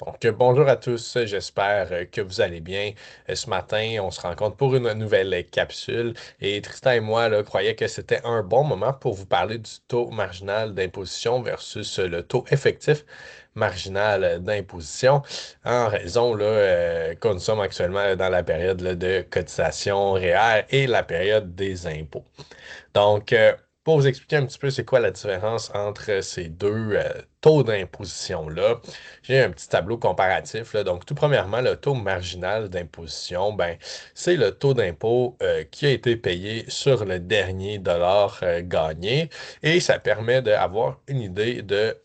Donc, bonjour à tous, j'espère que vous allez bien. Ce matin, on se rencontre pour une nouvelle capsule et Tristan et moi là, croyaient que c'était un bon moment pour vous parler du taux marginal d'imposition versus le taux effectif marginal d'imposition en raison que nous sommes actuellement dans la période là, de cotisation réelle et la période des impôts. Donc, pour vous expliquer un petit peu c'est quoi la différence entre ces deux taux d'imposition-là, j'ai un petit tableau comparatif, là. Donc, tout premièrement, le taux marginal d'imposition, ben, c'est le taux d'impôt qui a été payé sur le dernier dollar gagné et ça permet d'avoir une idée de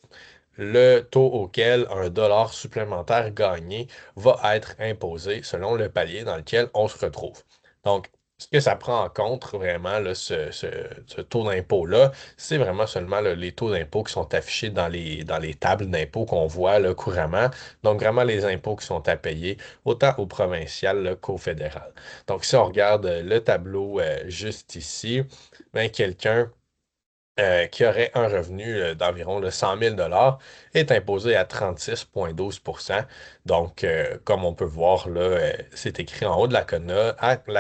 le taux auquel un dollar supplémentaire gagné va être imposé selon le palier dans lequel on se retrouve. Donc, ce que ça prend en compte vraiment, là, ce taux d'impôt-là, c'est vraiment seulement là, les taux d'impôt qui sont affichés dans les tables d'impôt qu'on voit là, couramment. Donc, vraiment les impôts qui sont à payer, autant au provincial là, qu'au fédéral. Donc, si on regarde le tableau juste ici, ben, quelqu'un qui aurait un revenu d'environ 100 000 est imposé à 36,12 %. Donc, comme on peut voir là, c'est écrit en haut de la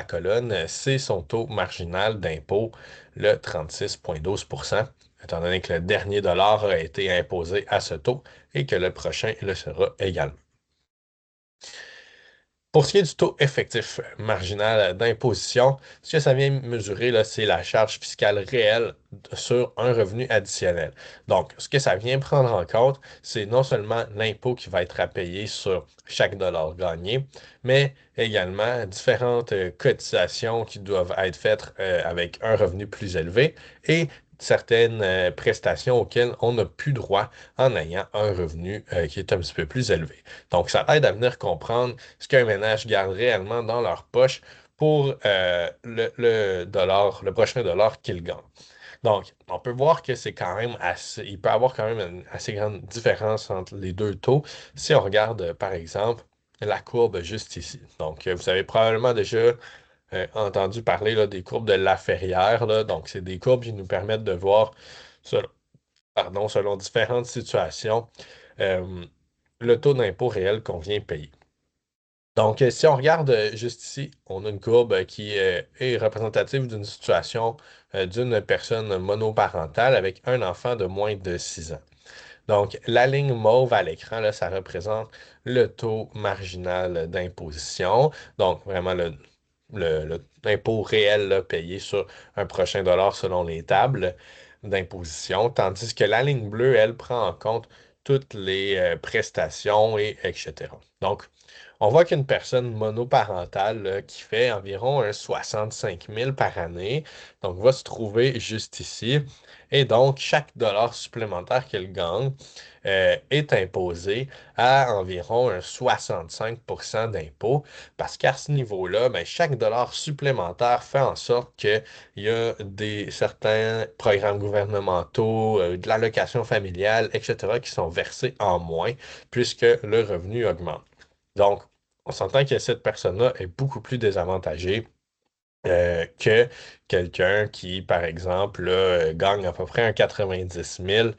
colonne, c'est son taux marginal d'impôt, le 36,12 %, étant donné que le dernier dollar a été imposé à ce taux et que le prochain le sera également. Pour ce qui est du taux effectif marginal d'imposition, ce que ça vient mesurer, là, c'est la charge fiscale réelle sur un revenu additionnel. Donc, ce que ça vient prendre en compte, c'est non seulement l'impôt qui va être à payer sur chaque dollar gagné, mais également différentes cotisations qui doivent être faites avec un revenu plus élevé et certaines prestations auxquelles on n'a plus droit en ayant un revenu qui est un petit peu plus élevé. Donc, ça aide à venir comprendre ce qu'un ménage garde réellement dans leur poche pour le dollar, le prochain dollar qu'il gagne. Donc, on peut voir que c'est quand même assez, il peut y avoir quand même une assez grande différence entre les deux taux si on regarde, par exemple, la courbe juste ici. Donc, vous avez probablement déjà entendu parler là, des courbes de Laferrière, là. Donc, c'est des courbes qui nous permettent de voir, selon, selon différentes situations, euh, le taux d'impôt réel qu'on vient payer. Donc, si on regarde juste ici, on a une courbe qui est représentative d'une situation d'une personne monoparentale avec un enfant de moins de 6 ans. Donc, la ligne mauve à l'écran, là, ça représente le taux marginal d'imposition. Donc, vraiment l'impôt réel là, payé sur un prochain dollar selon les tables d'imposition. Tandis que la ligne bleue, elle prend en compte toutes les prestations et etc. Donc, on voit qu'une personne monoparentale là, qui fait environ un 65 000 par année, donc va se trouver juste ici. Et donc, chaque dollar supplémentaire qu'elle gagne est imposé à environ un 65 d'impôt, parce qu'à ce niveau-là, ben, chaque dollar supplémentaire fait en sorte qu'il y a certains programmes gouvernementaux, de l'allocation familiale, etc., qui sont versés en moins, puisque le revenu augmente. Donc, on s'entend que cette personne-là est beaucoup plus désavantagée que quelqu'un qui, par exemple, là, gagne à peu près un 90 000.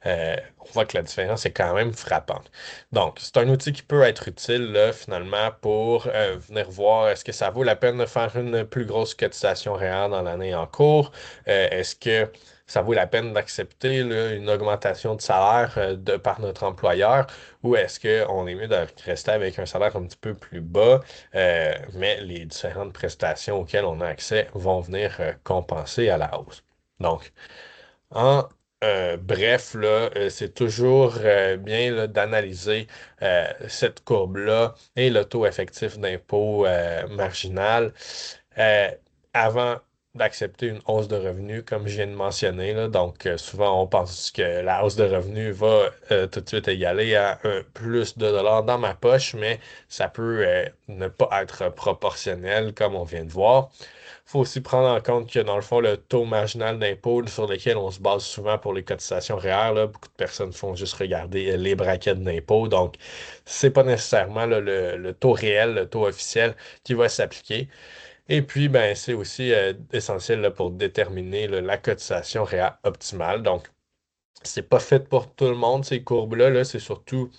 On voit que la différence est quand même frappante. Donc, c'est un outil qui peut être utile, là, finalement, pour venir voir est-ce que ça vaut la peine de faire une plus grosse cotisation réelle dans l'année en cours? Est-ce que ça vaut la peine d'accepter là, une augmentation de salaire par notre employeur ou est-ce qu'on est mieux de rester avec un salaire un petit peu plus bas, mais les différentes prestations auxquelles on a accès vont venir compenser à la hausse. Donc, en bref, là, c'est toujours bien là, d'analyser cette courbe-là et le taux effectif d'impôt marginal euh, avant d'accepter une hausse de revenus, comme je viens de mentionner, là. Donc, souvent, on pense que la hausse de revenus va tout de suite égaler à un plus de dollars dans ma poche, mais ça peut ne pas être proportionnel, comme on vient de voir. Il faut aussi prendre en compte que, dans le fond, le taux marginal d'impôt sur lequel on se base souvent pour les cotisations réelles, là, beaucoup de personnes font juste regarder les braquettes d'impôt. Donc, c'est pas nécessairement là, le taux réel, le taux officiel qui va s'appliquer. Et puis, ben, c'est aussi essentiel là, pour déterminer là, la cotisation réelle optimale. Donc, C'est pas fait pour tout le monde, ces courbes-là. Là, c'est surtout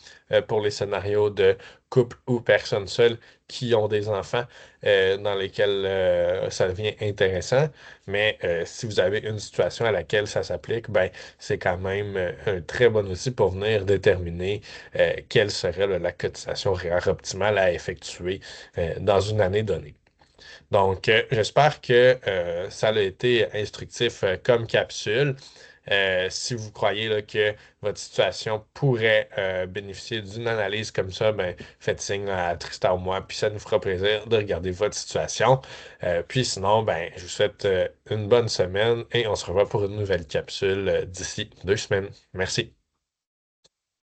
pour les scénarios de couple ou personnes seules qui ont des enfants dans lesquels ça devient intéressant. Mais si vous avez une situation à laquelle ça s'applique, ben, c'est quand même un très bon outil pour venir déterminer quelle serait là, la cotisation REER optimale à effectuer dans une année donnée. Donc, j'espère que ça a été instructif comme capsule. Si vous croyez là, que votre situation pourrait bénéficier d'une analyse comme ça, ben, faites signe à Tristan ou moi, puis ça nous fera plaisir de regarder votre situation. Puis sinon, ben, je vous souhaite une bonne semaine et on se revoit pour une nouvelle capsule d'ici 2 semaines. Merci.